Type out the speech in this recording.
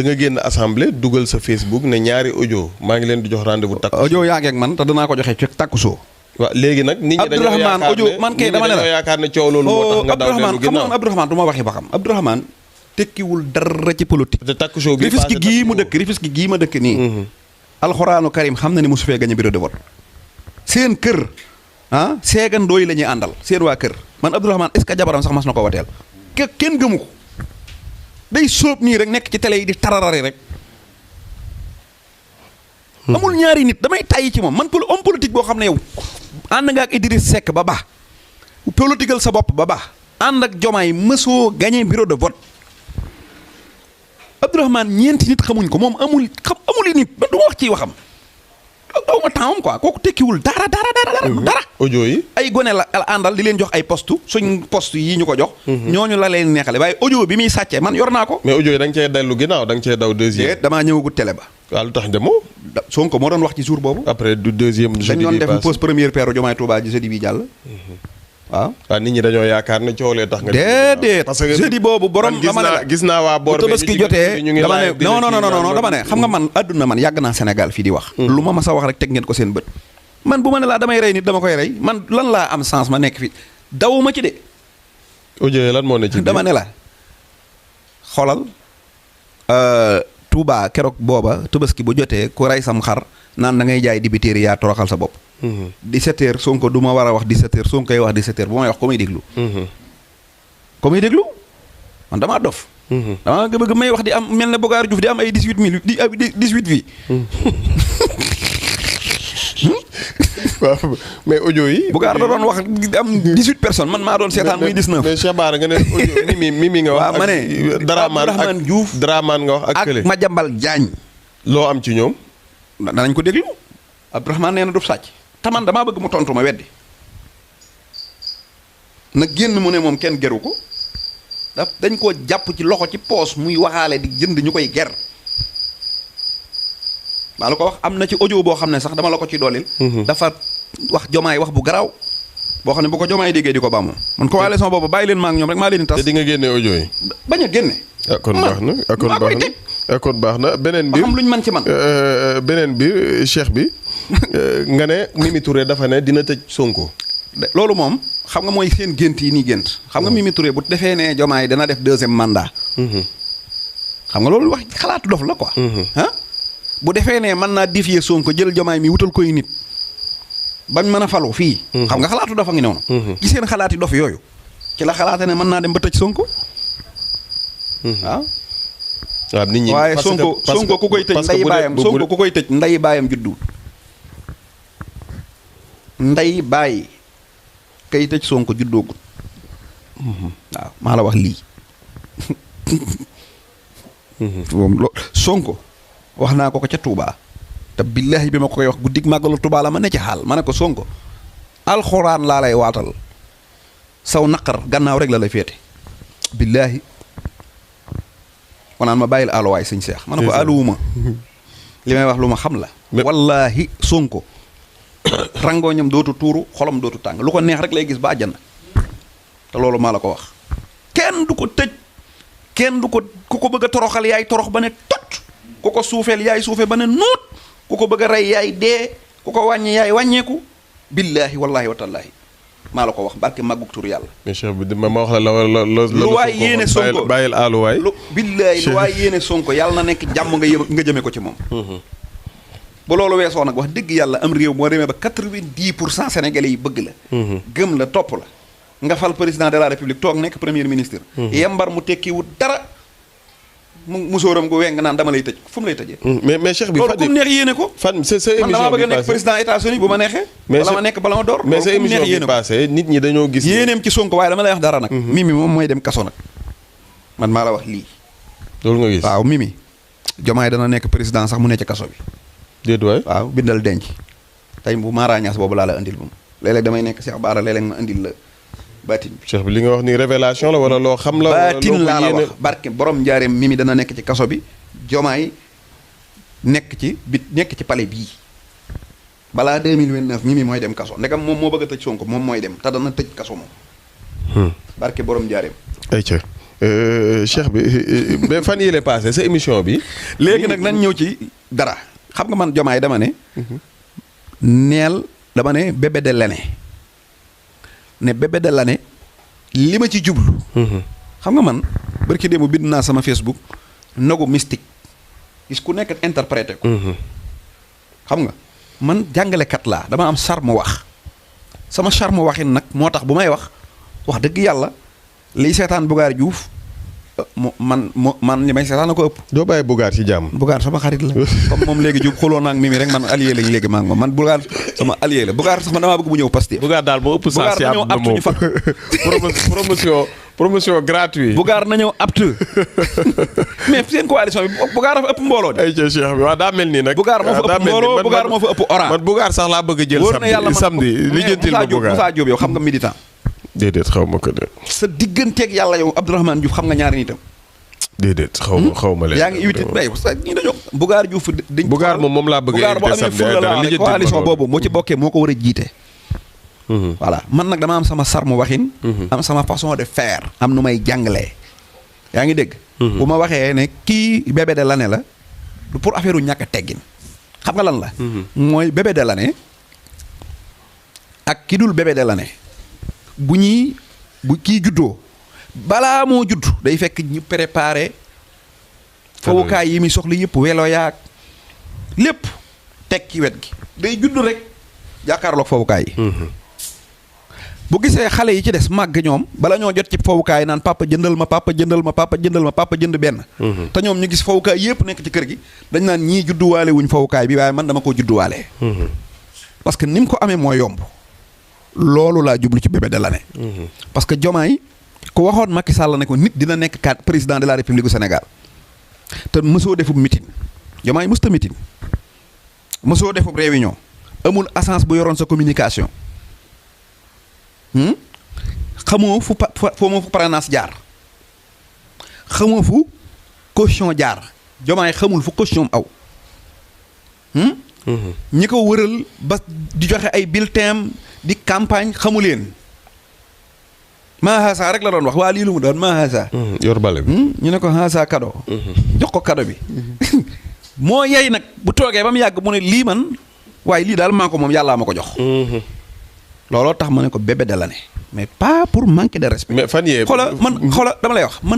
da nga génn assemblée dugal sa Facebook ne ñaari audio maa ngi leen di jox rendez-vous takku. audio yaa ngi ak man te danaa ko joxe ci takku soo. waaw léegi nag nit ñi dañoo yaakaar ne audio man kay dama ne la yaakaar ne coow loolu moo tax nga daw dellu ginnaaw. Abdourahmane du ma waxi ba xam Abdourahmane tekkiwul dara ci politique. te takku soo bi Rufisque gii mu dëkk Rufisque gii ma dëkk nii. alxuraanu karim xam na ni mosu fee gañe bureau de vote. seen kër seegandoo yi la ñuy àndal seen waa kër man Abdourahmane est-ce que jabaram sax mas na ko wateel kenn gëmu ko day sóob nii rek nekk ci télé yi di tararari rek. amul ñaari nit damay tàyyi ci moom man homme politique boo xam ne yow ànd nga ak Idriss Seck ba baax politiqueal sa bopp ba baax ànd ak Diomaye mësoo gagné bureau de vote. Abdourahmane ñeenti nit xamuñ ko moom amul nit man du ma wax ciy waxam aw ma temps quoi kooku tekkiwul dara. audio yi ay gone la àndal di leen jox ay poste suñ poste yi ñu ko jox. ñooñu la leen neexale waaye audio bi muy sàccee man yor naa ko. mais audio yi da nga cee dellu ginnaaw da nga cee daw deuxième. damaa ñëwagut télé ba. waaw lu tax demoo. Sonko moo doon wax ci jour boobu. après du deuxième jeudi dañ bi doon def pause première paire Diomaye Touba ji jeudi bi jàll. waaw nit ñi dañoo yaakaar ne coow lee tax nga. déedéet parce que jeudi boobu borom. dama ne la gis naa waa boor Tabaski jotee dama ne non dama ne xam nga man àdduna man yàgg naa Sénégal fii di wax. lu ma mas a wax rek teg ngeen ko seen bët. man bu ma ne laa damay rey nit dama koy rey man lan laa am sens ma nekk fi dawuma ci de. audio yi lan moo ne ci dama ne la xoolal Touba keroog booba Tabaski bu jotee ku rey sam xar naan da ngay jaay dibiteeri yaa toroxal sa bopp. 17h Sonko du ma war a wax 17h Sonko koy wax 17h bu may wax ko may déglu. ko may déglu man damaa dof. dama bëgg may wax di am mel ne Bogaar Diouf di am ay 18 vies. waaw mais audio yi. Bogaar da doon wax am 18 personnes man maa doon seetaan muy 19. mais Cheikh Bara nga ne audio mimi nga wax. waaw ma ne Dramane Diouf Dramane nga wax ak kële. ak Madiambal Diagne. loo am ci ñoom. danañ ko déglu Abdourahmane nee na du sàcc. taman damaa bëgg mu tontu ma weddi. na génn mu ne moom kenn geru ko. dañ koo jàpp ci loxo ci poos muy waxaale di jënd ñu koy ger. maa la ko wax am na ci audio boo xam ne sax dama la ko ci doolil. dafa wax Diomaye wax bu garaaw. boo xam ne bu ko Diomaye déggee di ko baamu. man coalition boobu bàyyi leen maa ngi ñoom rek maa leen di tas. te di nga génne audio yi. bañ a génne. kon baax na kon baax na beneen bi xam luñ mën ci man. beneen bi Cheikh bi nga ne Mimi Touré dafa ne dina tëj Sonko. loolu moom xam nga mooy seen gént yi nii gént. xam nga Mimi Touré bu defee ne Diomaye dana def deuxième mandat. xam nga loolu wax xalaatu dof la quoi. bu defee ne mën naa défier Sonko jël Diomaye mi wutal koy nit bañ mën a falu fii. xam nga xalaatu dof a ngi noonu. ci seen xalaati dof yooyu ci la xalaate ne mën naa dem ba tëj Sonko. waaw. waaw nit ñi waaye Sonko ku koy tëj nday baayam Sonko ku koy tëj nday baayam juddu. nday baay kay tëj Sonko juddoogut. waaw maa la wax lii. moom Sonko. wax naa ko ca Touba te billaahi bi ma ko koy wax guddig màggalu Touba la ma ne ci xaal ma ne ko Sonko alxuraan laa lay waatal saw naqar gannaaw rek la lay féete billaahi wanaan ma bàyyil aluwaay sëñ Seex ma ne ko aluwuma li may wax lu ma xam la wallaahi Sonko rangooñam dootu tuuru xolam dootu tàng lu ko neex rek lay gis ba àjjana te loolu maa la ko wax kenn du ko tëj kenn du ko ku ko bëgg a toroxal yaay torox ba ne tot ku ko suufeel yaay suufe ba ne nuut ku ko bëgg a rey yaay dee ku ko wàññi yaay wàññeeku billaahi wallaahi watallaahi maa la ko wax barke màggug tur yàlla. mais Cheikh bi ma wax la lu waay yéene Sonko bàyyil aaluwaay billaahi lu waay yéene Sonko yàlla na nekk jàmm nga jëme ko ci moom. bu loolu weesoo nag wax dëgg yàlla am réew moo demee ba 90% sénégalais yi bëgg la. gëm la topp la nga fal président de la république toog nekk premier ministre. yembar mu tekkiwut dara. musóoram gu weng naan dama lay tëj fu mu lay tëjee. mais Cheikh bi loolu ku mu neex yéene ko. sa émission bi man damaa bëgg a nekk président États-Unis bu ma neexee. wala ma nekk bala ma door. mais sa émission bi passé nit ñi dañoo gis. yéeneem ci Sonko waaye dama lay wax dara nag. Mimi moom mooy dem kaso nag. man maa la wax lii. loolu nga gis waaw Mimi. Diomaye dana nekk président sax mu ne ci kaso bi. déet waay waaw bindal denc. tey bu maaraañaas boobu laa la andil moom. léeg-léeg damay nekk Cheikh Bara léeg-léeg ma andil la. baatin bi Cheikh bi li nga wax ni révélation la wala loo xam la. baatin laa la wax barke borom njaareem Mimi dana nekk ci kaso bi Diomaye nekk ci palais bii balaa 2029 Mimi mooy dem kaso ndegam moom moo bëgg a tëj Sonko moom mooy dem te dana tëj kaso moom. barke borom njaareem. ayca Cheikh bi mais fan yii la passé sa émission bi. léegi nag nañ ñëw ci dara xam nga man Jomaay dama ne. neel dama ne bébé de l'année ne bébé de l'année li ma ci jublu. xam nga man barki démb bind naa sama Facebook nagu mystique gis ku nekk interprété ko. xam nga man jàngalekat laa dama am charme wax sama charme waxin nag moo tax bu may wax dëgg yàlla liy seetaan Bougar Diouf man ñi may seetaan na ko ëpp. doo bàyyi Bougar ci jàmm. Bougar sama xarit la comme moom léegi Diouf xuloo naa ak Mimi rek man allié lañ léegi maa ngi moom man Bougar sama allié la Bougar sax man damaa bëgg bu ñëw Pastef. Bougar daal moo ëpp sens ci àdduna moom promotion gratuite. Bougar na ñëw apte mais seen coalition bi Bougar dafa ëpp mbooloo de. ay ca Cheikh bi waaw daa mel nii nag. Bougar moo fa ëpp mbooloo Bougar moo fa ëpp orange. man Bougar sax laa bëgg a jël. wóor na yàlla samedi lijjantil ma Bougar Moussa Diop yow xam nga militant. déedéet xaw ma ko de. sa digganteeg yàlla yow Abdourahmane Diouf xam nga ñaari nitam. déedéet xaw ma leen. yaa ngi invité bay sa ñi dañoo Bougar Diouf dañ Bougar moom laa bëgg a invité samedi dara lijjantil ma coalition boobu moo ci bokkee moo ko war a jiite. voilà man nag dama am sama sarmu waxin. am sama façon de faire. am nu may jàngalee. yaa ngi dégg. bu ma waxee ne kii bébé de l'année la du pour affaire u ñàkk a teggin xam nga lan la. mooy bébé de l'année ak ki dul bébé de l'année bu kii juddoo balaa moo judd day fekk ñu préparé fowukaay yi muy soxla yëpp welo yaag lépp teg ci wet gi day judd rek jàkkaarloog fowukaay yi. bu gisee xale yi ci des màgg ñoom bala ñoo jot ci fowukaay naan papa jëndal ma papa jëndal ma papa jëndal ma papa jënd benn. te ñoom ñu gis fowukaay yëpp nekk ci kër gi dañ naan ñii judduwaale wuñ fowukaay bi waaye man dama ko judduwaale. parce que ni mu ko amee moo yomb. loolu laa jublu ci bébé de l'année. parce que Diomaye ku waxoon Macky Sall ne ko nit dina nekk président de la République du Sénégal te mësoo defub meeting Diomaye mësta meeting mësoo defub réunion amul agence bu yoroon sa communication. xamoo fu parrainage jaar xamoo fu caution jaar Diomaye xamul fu caution aw. ñi ko wëral ba di joxe ay bulletin di campagne xamu leen mahasa rek la doon wax waa lii lu mu doon mahasa yor bale bi ñu ne ko hasa cadeau jox ko cadeau bi moo yey nag bu toogee ba mu yàgg mu ne lii man waaye lii daal maa ko moom yàllaa ma ko jox looloo tax ma ne ko bébé de l'année mais pas pour manquer de respect. mais fan yee xoola dama lay wax man